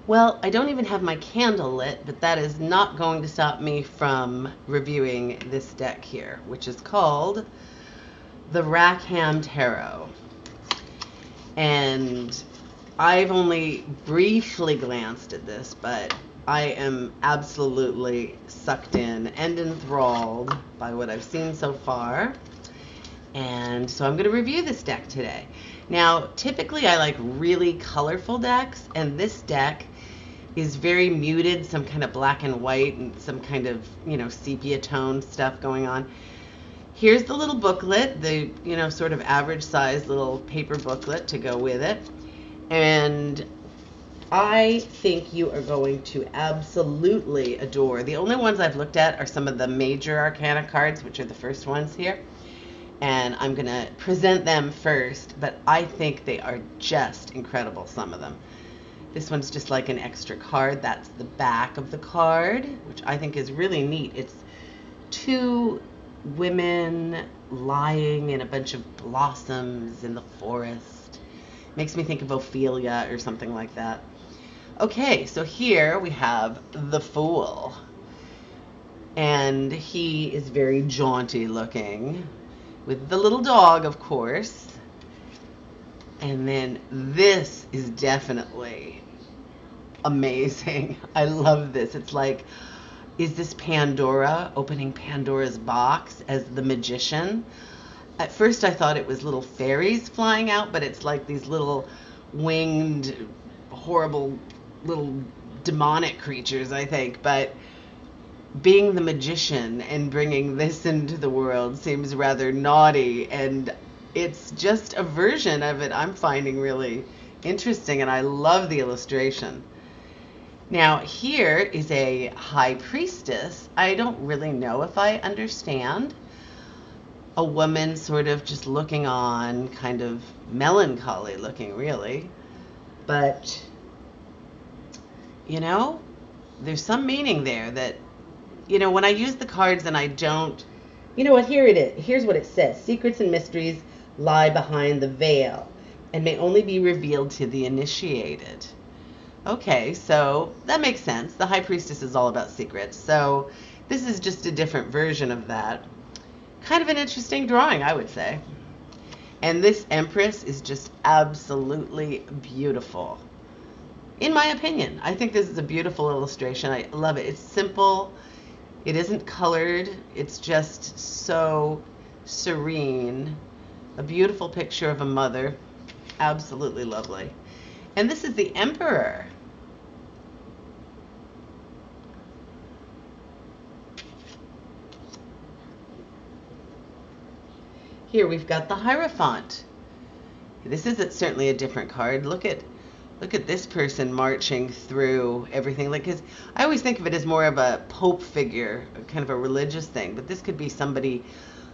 Well, I don't even have my candle lit, but that is not going to stop me from reviewing this deck here, which is called the Rockham Tarot. And I've only briefly glanced at this, but I am absolutely sucked in and enthralled by what I've seen so far. And so I'm going to review this deck today. Now, typically I like really colorful decks, and this deck is very muted, some kind of black and white and some kind of, sepia tone stuff going on. Here's the little booklet, the, sort of average size little paper booklet to go with it. And I think you are going to absolutely adore. The only ones I've looked at are some of the major arcana cards, which are the first ones here. And I'm going to present them first, but I think they are just incredible, some of them. This one's just like an extra card. That's the back of the card, which I think is really neat. It's two women lying in a bunch of blossoms in the forest. Makes me think of Ophelia or something like that. Okay, so here we have the Fool. And he is very jaunty looking, with the little dog, of course. And then this is definitely amazing. I love this. It's like, is this Pandora opening Pandora's box as the magician? At first I thought it was little fairies flying out, but it's like these little winged, horrible little demonic creatures, I think. But being the magician and bringing this into the world seems rather naughty, and it's just a version of it I'm finding really interesting, and I love the illustration. Now, here is a high priestess. I don't really know if I understand. A woman sort of just looking on, kind of melancholy looking, really. But, there's some meaning there that, when I use the cards and I don't, here it is. Here's what it says. Secrets and mysteries lie behind the veil and may only be revealed to the initiated. Okay, so that makes sense. The High Priestess is all about secrets. So this is just a different version of that. Kind of an interesting drawing, I would say. And this Empress is just absolutely beautiful. In my opinion, I think this is a beautiful illustration. I love it. It's simple. It isn't colored. It's just so serene. A beautiful picture of a mother. Absolutely lovely. And this is the Emperor. Here we've got the Hierophant. This is certainly a different card. Look at this person marching through everything. Because I always think of it as more of a pope figure, kind of a religious thing. But this could be somebody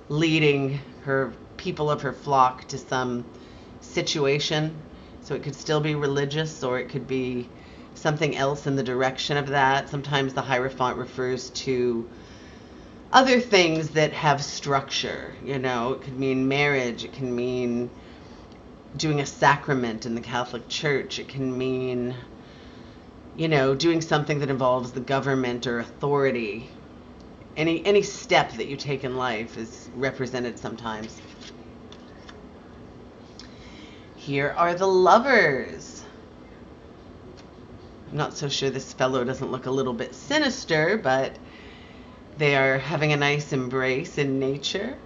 leading her people of her flock to some situation. So it could still be religious, or it could be something else in the direction of that. Sometimes the Hierophant refers to other things that have structure. It could mean marriage. It can mean doing a sacrament in the Catholic Church. It can mean, doing something that involves the government or authority. Any step that you take in life is represented sometimes. Here are the Lovers. I'm not so sure this fellow doesn't look a little bit sinister, but they are having a nice embrace in nature.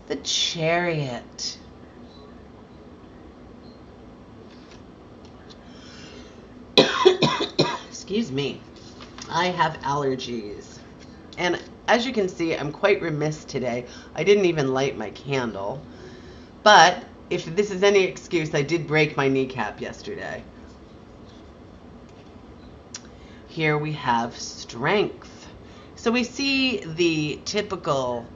The Chariot. Excuse me. I have allergies. And as you can see, I'm quite remiss today. I didn't even light my candle. But if this is any excuse, I did break my kneecap yesterday. Here we have Strength. So we see the typical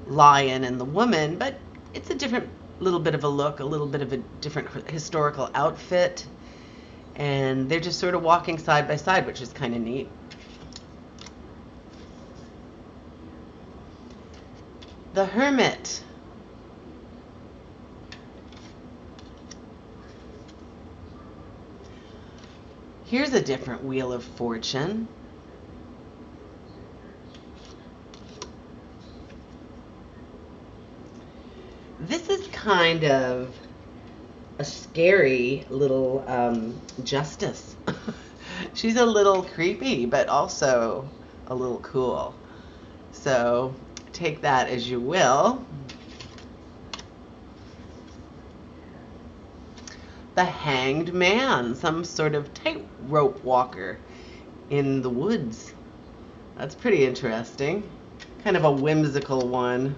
lion and the woman, but it's a different little bit of a look, a little bit of a different historical outfit. And they're just sort of walking side by side, which is kind of neat. The Hermit. Here's a different Wheel of Fortune. This is kind of a scary little Justice. She's a little creepy, but also a little cool. So take that as you will. The Hanged Man, some sort of tightrope walker in the woods. That's pretty interesting. Kind of a whimsical one.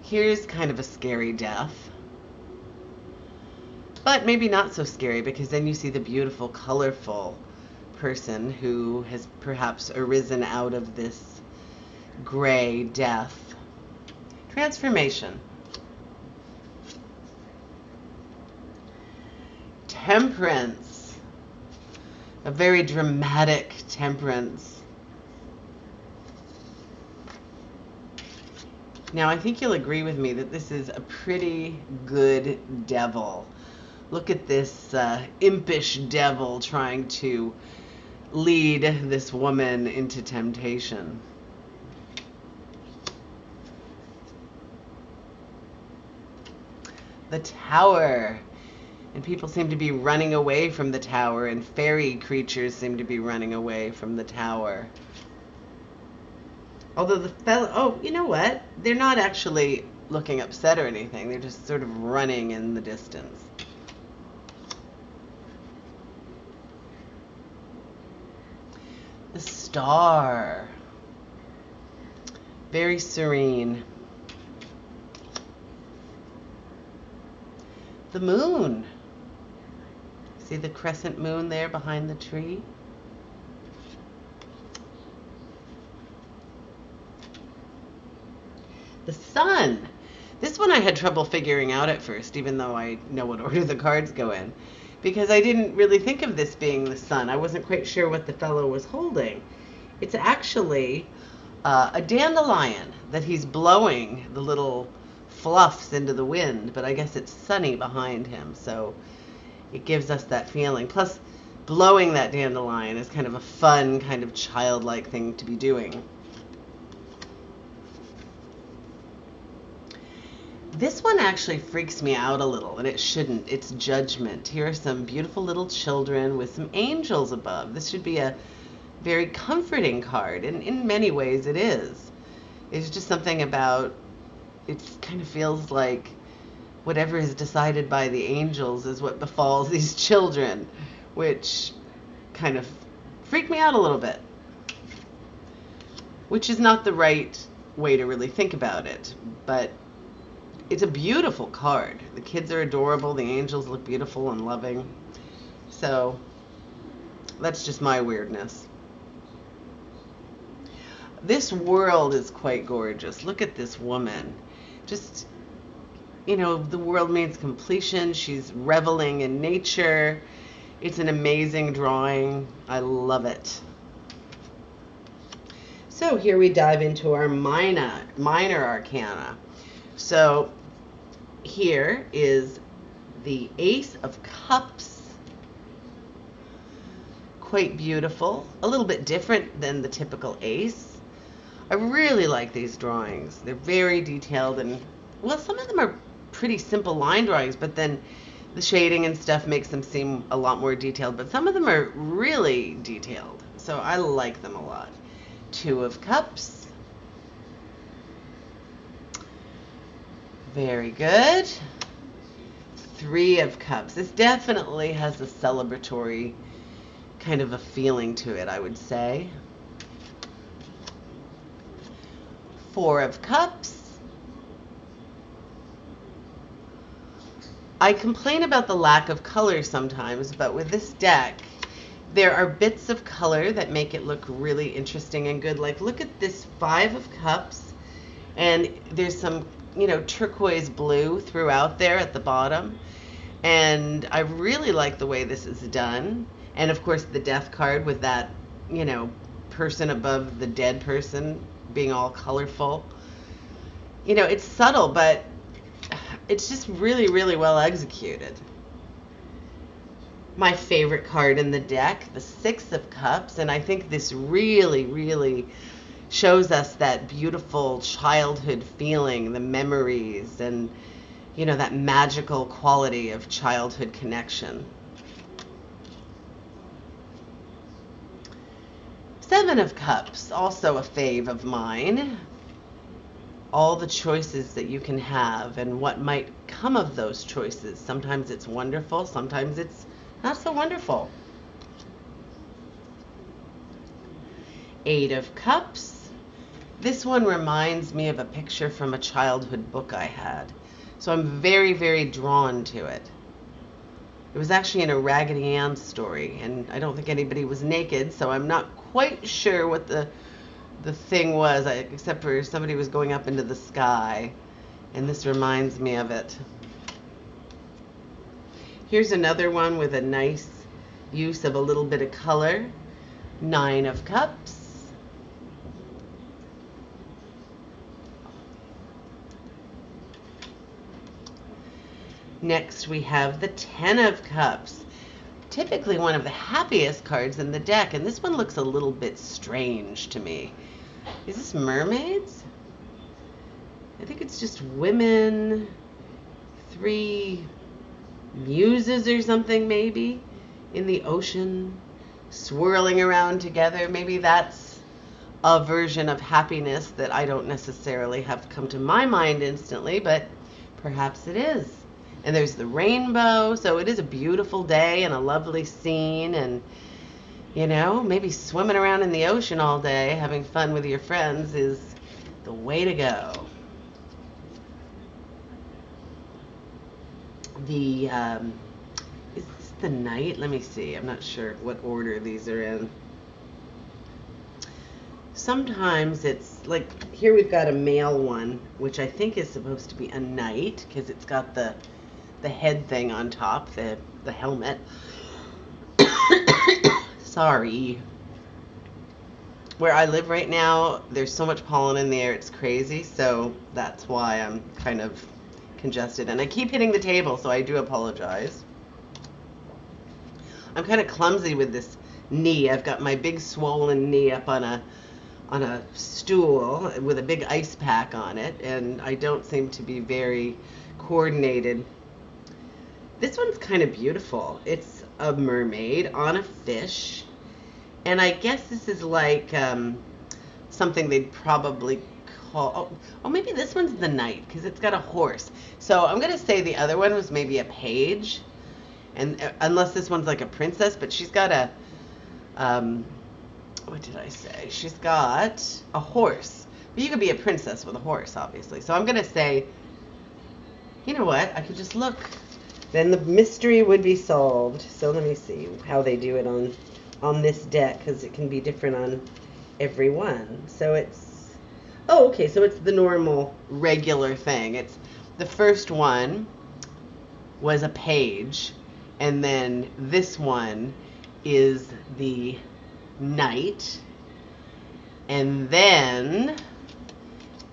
Here's kind of a scary Death. But maybe not so scary, because then you see the beautiful, colorful person who has perhaps arisen out of this gray Death. Transformation. Temperance. A very dramatic Temperance. Now, I think you'll agree with me that this is a pretty good devil. Look at this impish devil trying to lead this woman into temptation. The Tower. And people seem to be running away from the Tower, and fairy creatures seem to be running away from the Tower. Although the fellow, oh, you know what? They're not actually looking upset or anything. They're just sort of running in the distance. The Star. Very serene. The Moon. See the crescent moon there behind the tree? The Sun. This one I had trouble figuring out at first, even though I know what order the cards go in, because I didn't really think of this being the sun. I wasn't quite sure what the fellow was holding. It's actually a dandelion that he's blowing the little fluffs into the wind, but I guess it's sunny behind him, so it gives us that feeling. Plus, blowing that dandelion is kind of a fun, kind of childlike thing to be doing. This one actually freaks me out a little, and it shouldn't. It's Judgment. Here are some beautiful little children with some angels above. This should be a very comforting card, and in many ways it is. It's just something about, it kind of feels like whatever is decided by the angels is what befalls these children, which kind of freaked me out a little bit. Which is not the right way to really think about it, but it's a beautiful card. The kids are adorable. The angels look beautiful and loving. So that's just my weirdness. This world is quite gorgeous. Look at this woman. Just, you know, the world means completion. She's reveling in nature. It's an amazing drawing. I love it. So here we dive into our minor arcana. So here is the Ace of Cups. Quite beautiful. A little bit different than the typical ace. I really like these drawings. They're very detailed, and, well, some of them are pretty simple line drawings, but then the shading and stuff makes them seem a lot more detailed, but some of them are really detailed. So I like them a lot. Two of Cups. Very good. Three of Cups. This definitely has a celebratory kind of a feeling to it, I would say. Four of Cups. I complain about the lack of color sometimes, but with this deck, there are bits of color that make it look really interesting and good. Like, look at this Five of Cups, and there's some, you know, turquoise blue throughout there at the bottom. And I really like the way this is done. And of course the Death card with that, you know, person above the dead person being all colorful. You know, it's subtle, but it's just really, really well executed. My favorite card in the deck, the Six of Cups, and I think this really, really shows us that beautiful childhood feeling, the memories, and that magical quality of childhood connection. Seven of Cups, also a fave of mine. All the choices that you can have and what might come of those choices. Sometimes it's wonderful, sometimes it's not so wonderful. Eight of Cups. This one reminds me of a picture from a childhood book I had. So I'm very, very drawn to it. It was actually in a Raggedy Ann story, and I don't think anybody was naked, so I'm not quite sure what the thing was, except for somebody was going up into the sky, and this reminds me of it. Here's another one with a nice use of a little bit of color. Nine of Cups. Next we have the Ten of Cups. Typically one of the happiest cards in the deck, and this one looks a little bit strange to me. Is this mermaids? I think it's just women, three muses or something maybe, in the ocean, swirling around together. Maybe that's a version of happiness that I don't necessarily have come to my mind instantly, but perhaps it is. And there's the rainbow, so it is a beautiful day and a lovely scene, and maybe swimming around in the ocean all day, having fun with your friends is the way to go. Is this the Knight? Let me see. I'm not sure what order these are in. Sometimes it's like, here we've got a male one, which I think is supposed to be a knight, because it's got the head thing on top, the helmet. Sorry. Where I live right now, there's so much pollen in the air, it's crazy, so that's why I'm kind of congested. And I keep hitting the table, so I do apologize. I'm kind of clumsy with this knee. I've got my big swollen knee up on a stool with a big ice pack on it, and I don't seem to be very coordinated. This one's kind of beautiful. It's a mermaid on a fish, and I guess this is like something they'd probably call, oh maybe this one's the knight, because it's got a horse. So I'm going to say the other one was maybe a page, and unless this one's like a princess, but she's got a, what did I say? She's got a horse. But you could be a princess with a horse, obviously. So I'm going to say, you know what? I could just look. Then the mystery would be solved. So let me see how they do it on this deck, because it can be different on every one. So it's, oh, okay, so it's the normal, regular thing. It's the first one was a page, and then this one is the knight, and then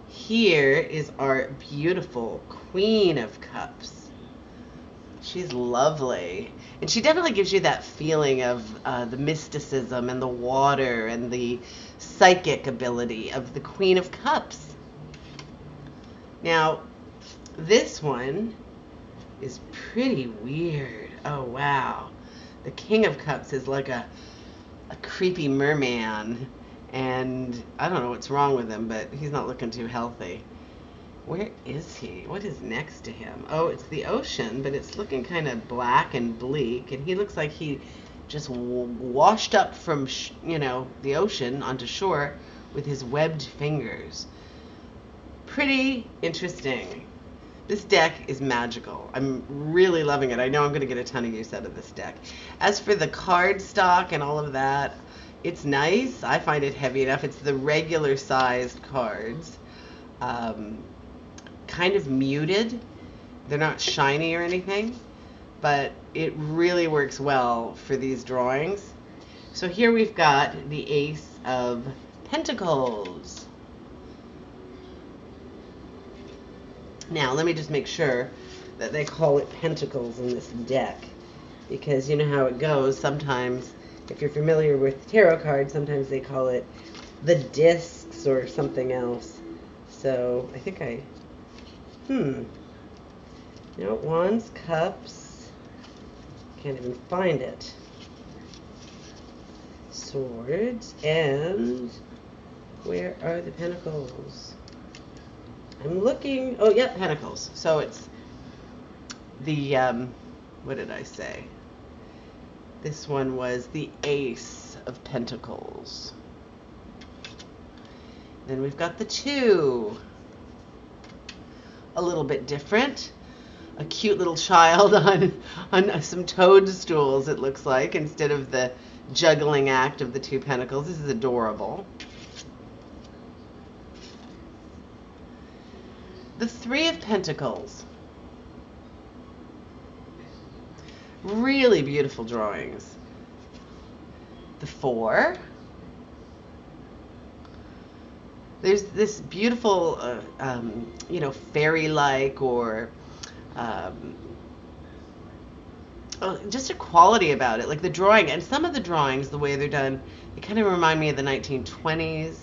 here is our beautiful Queen of Cups. She's lovely, and she definitely gives you that feeling of the mysticism and the water and the psychic ability of the Queen of Cups. Now, this one is pretty weird. Oh, wow. The King of Cups is like a creepy merman, and I don't know what's wrong with him, but he's not looking too healthy. Where is he? What is next to him? Oh, it's the ocean, but it's looking kind of black and bleak, and he looks like he just washed up from, the ocean onto shore with his webbed fingers. Pretty interesting. This deck is magical. I'm really loving it. I know I'm going to get a ton of use out of this deck. As for the cardstock and all of that, it's nice. I find it heavy enough. It's the regular sized cards. Kind of muted. They're not shiny or anything, but it really works well for these drawings. So here we've got the Ace of Pentacles. Now, let me just make sure that they call it Pentacles in this deck, because you know how it goes. Sometimes, if you're familiar with tarot cards, sometimes they call it the discs or something else. So I think no, Wands, Cups, can't even find it. Swords, and where are the Pentacles? I'm looking, oh yeah, Pentacles. So it's the, what did I say? This one was the Ace of Pentacles. Then we've got the 2. A little bit different. A cute little child on some toadstools, it looks like, instead of the juggling act of the 2 Pentacles. This is adorable. The 3 of Pentacles. Really beautiful drawings. The 4. There's this beautiful, fairy-like or just a quality about it, like the drawing. And some of the drawings, the way they're done, they kind of remind me of the 1920s.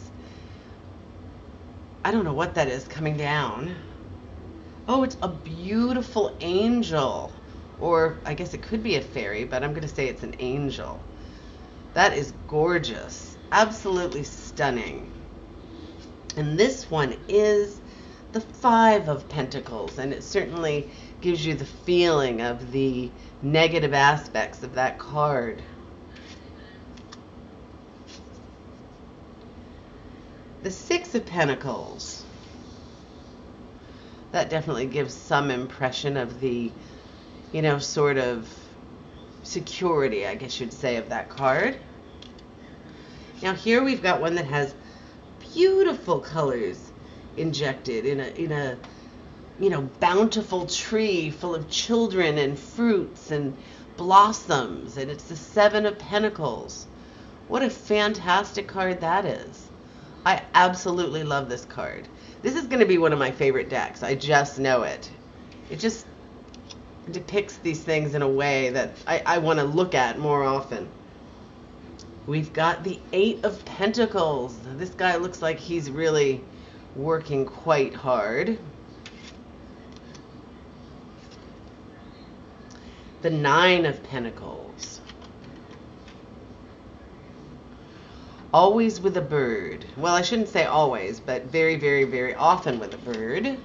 I don't know what that is coming down. Oh, it's a beautiful angel. Or I guess it could be a fairy, but I'm going to say it's an angel. That is gorgeous. Absolutely stunning. And this one is the 5 of Pentacles, and it certainly gives you the feeling of the negative aspects of that card. The 6 of Pentacles. That definitely gives some impression of the, sort of security, I guess you'd say, of that card. Now here we've got one that has beautiful colors injected in a bountiful tree full of children and fruits and blossoms, and it's the 7 of Pentacles. What a fantastic card that is. I absolutely love this card. This is going to be one of my favorite decks. I just know it. It just depicts these things in a way that I want to look at more often. We've got the 8 of Pentacles. This guy looks like he's really working quite hard. The 9 of Pentacles. Always with a bird. Well, I shouldn't say always, but very, very, very often with a bird.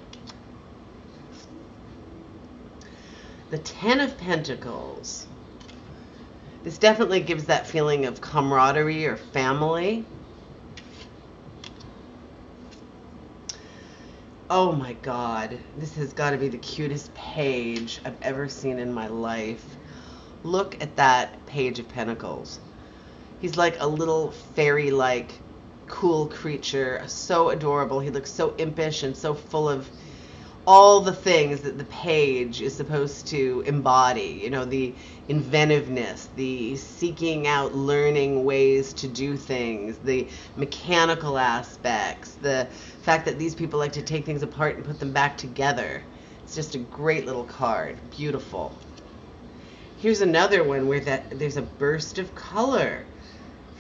The 10 of Pentacles. This definitely gives that feeling of camaraderie or family. Oh my God, this has got to be the cutest page I've ever seen in my life. Look at that Page of Pentacles. He's like a little fairy-like cool creature, so adorable. He looks so impish and so full of all the things that the page is supposed to embody, the inventiveness, the seeking out learning ways to do things, the mechanical aspects, the fact that these people like to take things apart and put them back together. It's just a great little card. Beautiful. Here's another one where there's a burst of color.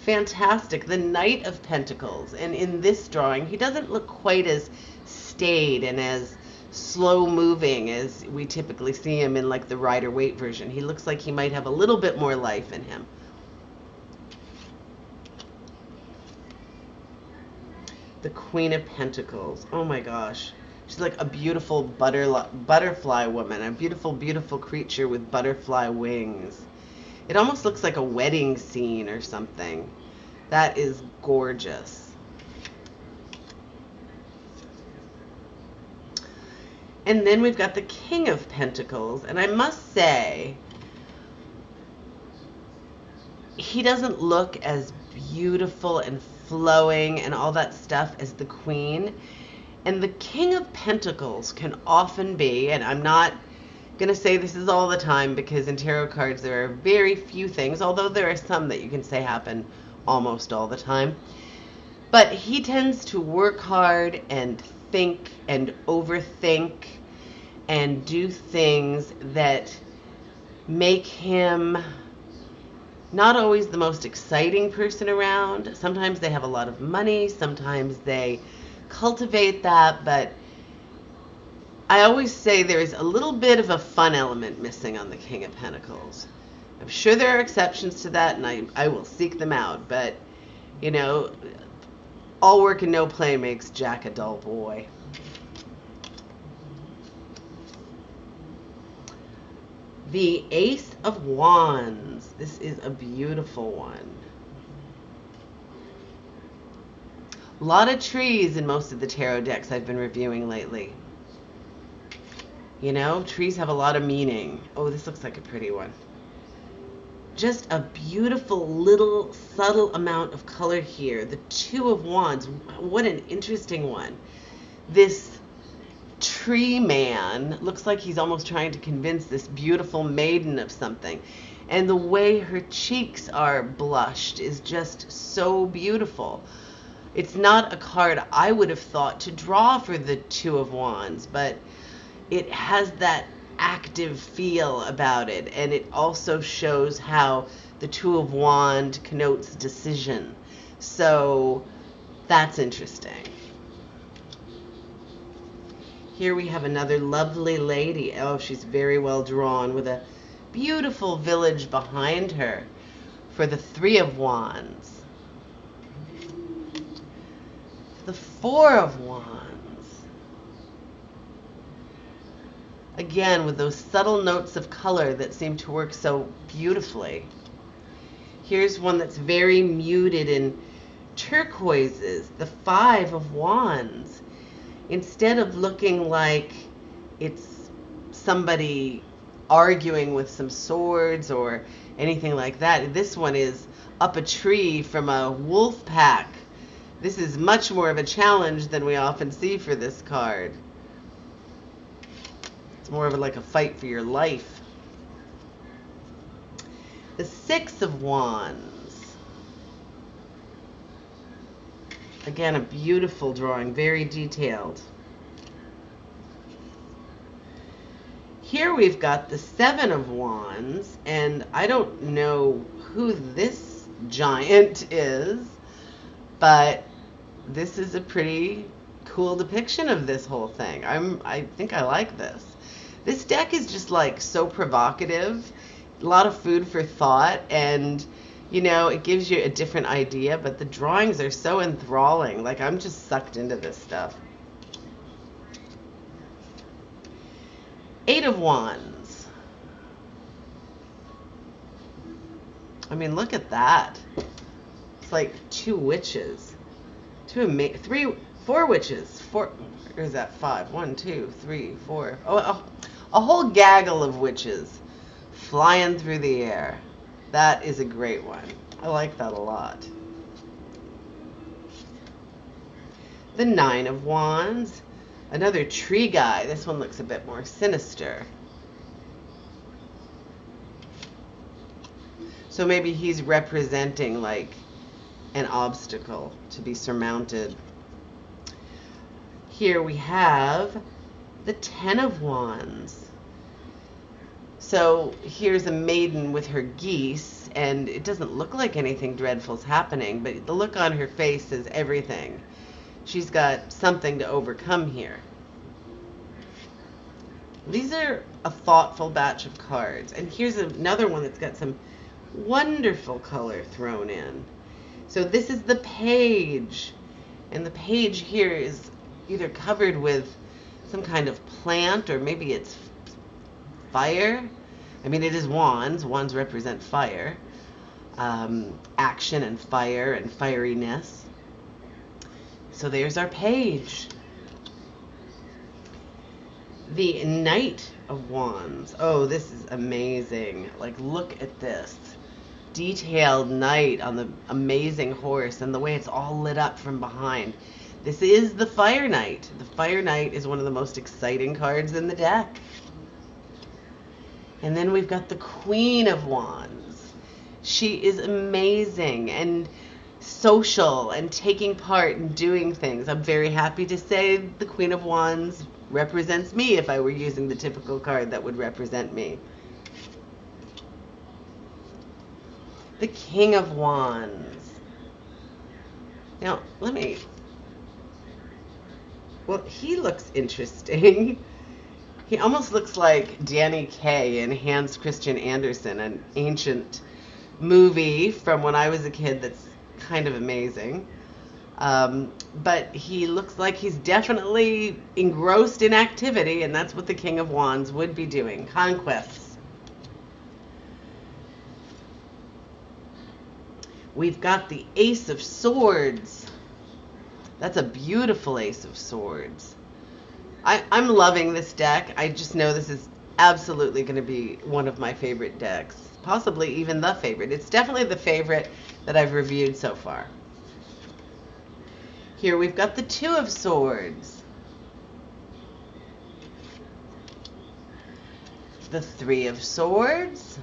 Fantastic. The Knight of Pentacles. And in this drawing, he doesn't look quite as staid and as slow moving as we typically see him in like the Rider-Waite version. He looks like he might have a little bit more life in him. The Queen of Pentacles. Oh my gosh. She's like a beautiful butterfly woman, a beautiful, beautiful creature with butterfly wings. It almost looks like a wedding scene or something. That is gorgeous. And then we've got the King of Pentacles, and I must say, he doesn't look as beautiful and flowing and all that stuff as the Queen. And the King of Pentacles can often be, and I'm not going to say this is all the time because in tarot cards there are very few things, although there are some that you can say happen almost all the time. But he tends to work hard and think and overthink and do things that make him not always the most exciting person around. Sometimes they have a lot of money, sometimes they cultivate that, but I always say there's a little bit of a fun element missing on the King of Pentacles. I'm sure there are exceptions to that, and I will seek them out, but, you know, all work and no play makes Jack a dull boy. The Ace of Wands. This is a beautiful one. A lot of trees in most of the tarot decks I've been reviewing lately. You know, trees have a lot of meaning. Oh, this looks like a pretty one. Just a beautiful little subtle amount of color here. The Two of Wands. What an interesting one. This tree man looks like he's almost trying to convince this beautiful maiden of something. And the way her cheeks are blushed is just so beautiful. It's not a card I would have thought to draw for the Two of Wands, but it has that active feel about it, and it also shows how the Two of Wands connotes decision. So that's interesting. Here we have another lovely lady. Oh, she's very well drawn with a beautiful village behind her for the Three of Wands. The Four of Wands. Again, with those subtle notes of color that seem to work so beautifully. Here's one that's very muted in turquoises, the Five of Wands. Instead of looking like it's somebody arguing with some swords or anything like that, this one is up a tree from a wolf pack. This is much more of a challenge than we often see for this card. It's more of like a fight for your life. The Six of Wands. Again, a beautiful drawing, very detailed. Here we've got the Seven of Wands, and I don't know who this giant is, but this is a pretty cool depiction of this whole thing. I think I like this. This deck is just like so provocative, a lot of food for thought, and you know, it gives you a different idea, but the drawings are so enthralling. Like, I'm just sucked into this stuff. Eight of Wands. I mean, look at that. It's like two witches. Four witches. Or is that five? 1, 2, 3, 4. Oh, a whole gaggle of witches flying through the air. That is a great one. I like that a lot. The Nine of Wands. Another tree guy. This one looks a bit more sinister. So maybe he's representing like an obstacle to be surmounted. Here we have the Ten of Wands. So here's a maiden with her geese, and it doesn't look like anything dreadful's happening, but the look on her face is everything. She's got something to overcome here. These are a thoughtful batch of cards. And here's another one that's got some wonderful color thrown in. So this is the page. And the page here is either covered with some kind of plant, or maybe it's fire. I mean, it is wands. Wands represent fire. Action and fire and fieriness. So there's our page. The Knight of Wands. Oh, this is amazing. Like, look at this. Detailed knight on the amazing horse, and the way it's all lit up from behind. This is the Fire Knight. The Fire Knight is one of the most exciting cards in the deck. And then we've got the Queen of Wands. She is amazing and social and taking part and doing things. I'm very happy to say the Queen of Wands represents me if I were using the typical card that would represent me. The King of Wands. Now, well, he looks interesting. He almost looks like Danny Kaye in Hans Christian Andersen, an ancient movie from when I was a kid that's kind of amazing. But he looks like he's definitely engrossed in activity, and that's what the King of Wands would be doing. Conquests. We've got the Ace of Swords. That's a beautiful Ace of Swords. I'm loving this deck. I just know this is absolutely going to be one of my favorite decks. Possibly even the favorite. It's definitely the favorite that I've reviewed so far. Here we've got the Two of Swords. The Three of Swords.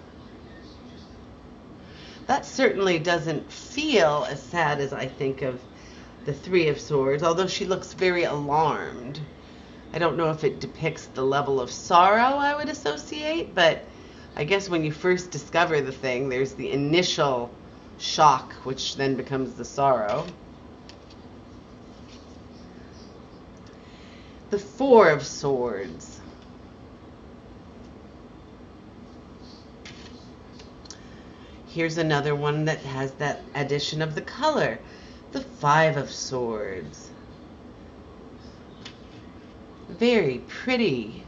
That certainly doesn't feel as sad as I think of the Three of Swords, although she looks very alarmed. I don't know if it depicts the level of sorrow I would associate, but I guess when you first discover the thing, there's the initial shock, which then becomes the sorrow. The Four of Swords. Here's another one that has that addition of the color. The Five of Swords. Very pretty.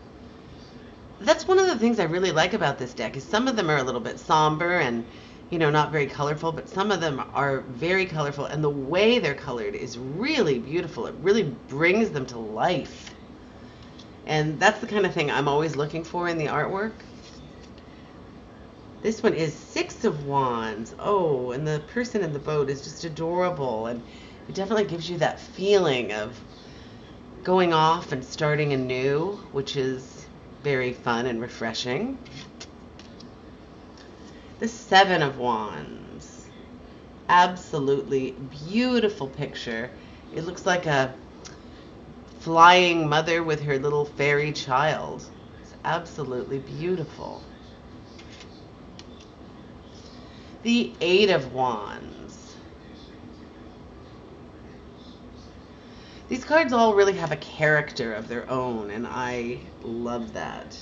That's one of the things I really like about this deck, is some of them are a little bit somber and, you know, not very colorful, but some of them are very colorful, and the way they're colored is really beautiful. It really brings them to life. And that's the kind of thing I'm always looking for in the artwork. This one is Six of Wands. Oh, and the person in the boat is just adorable, and it definitely gives you that feeling of going off and starting anew, which is very fun and refreshing. The Seven of Wands. Absolutely beautiful picture. It looks like a flying mother with her little fairy child. It's absolutely beautiful. The Eight of Wands. These cards all really have a character of their own, and I love that.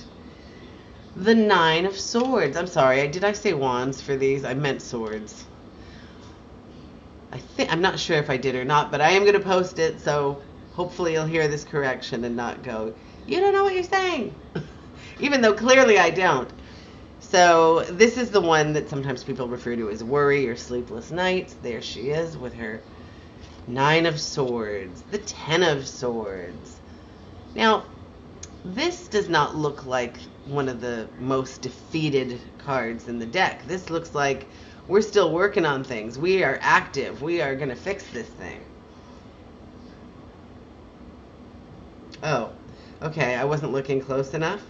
The Nine of Swords. I'm sorry, did I say wands for these? I meant swords. I'm not sure if I did or not, but I am going to post it, so hopefully you'll hear this correction and not go, you don't know what you're saying. Even though clearly I don't. So this is the one that sometimes people refer to as worry or sleepless nights. There she is with her Nine of Swords, the Ten of Swords. Now, this does not look like one of the most defeated cards in the deck. This looks like we're still working on things. We are active. We are going to fix this thing. Oh, okay. I wasn't looking close enough.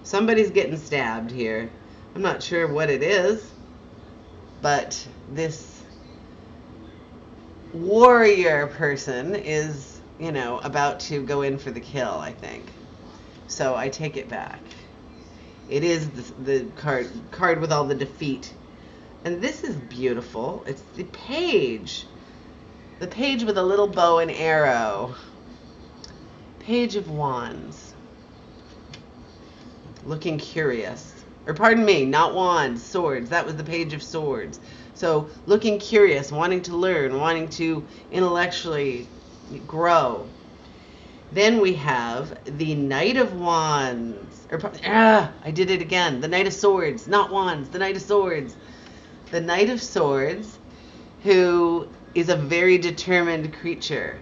Somebody's getting stabbed here. I'm not sure what it is, but this warrior person is, you know, about to go in for the kill, I think. So I take it back. It is the card with all the defeat. And this is beautiful. It's the page. The page with a little bow and arrow. Page of Wands. Looking curious. Or pardon me, not wands, swords. That was the Page of Swords. So looking curious, wanting to learn, wanting to intellectually grow. Then we have the Knight of Wands. I did it again. The Knight of Swords, not wands. The Knight of Swords. The Knight of Swords, who is a very determined creature.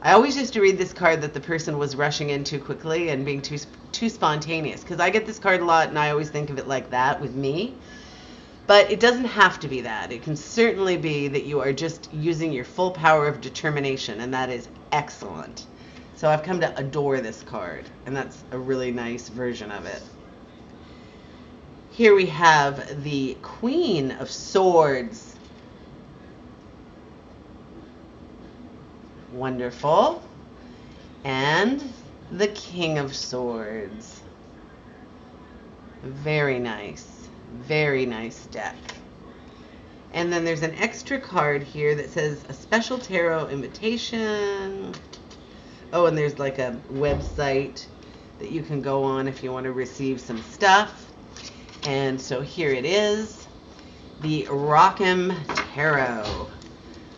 I always used to read this card that the person was rushing in too quickly and being too spontaneous, because I get this card a lot and I always think of it like that with me. But it doesn't have to be that. It can certainly be that you are just using your full power of determination, and that is excellent. So I've come to adore this card, and that's a really nice version of it. Here we have the Queen of Swords. Wonderful. And the King of Swords. Very nice. Very nice deck. And then there's an extra card here that says a special tarot invitation. Oh, and there's like a website that you can go on if you want to receive some stuff. And so here it is, the Rockham Tarot.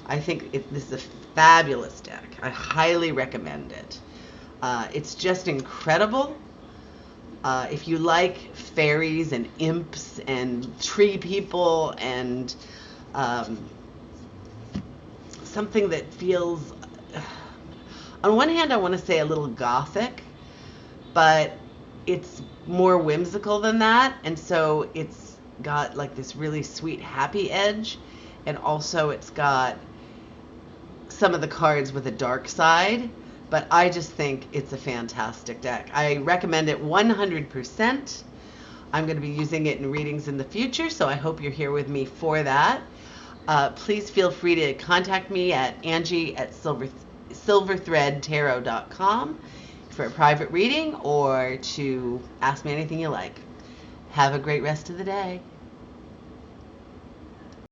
I think this is a fabulous deck. I highly recommend it. It's just incredible. If you like fairies and imps and tree people and something that feels, on one hand, I want to say a little gothic, but it's more whimsical than that. And so it's got like this really sweet, happy edge. And also it's got some of the cards with a dark side. But I just think it's a fantastic deck. I recommend it 100%. I'm going to be using it in readings in the future, so I hope you're here with me for that. Please feel free to contact me at Angie@silverthreadtarot.com for a private reading or to ask me anything you like. Have a great rest of the day.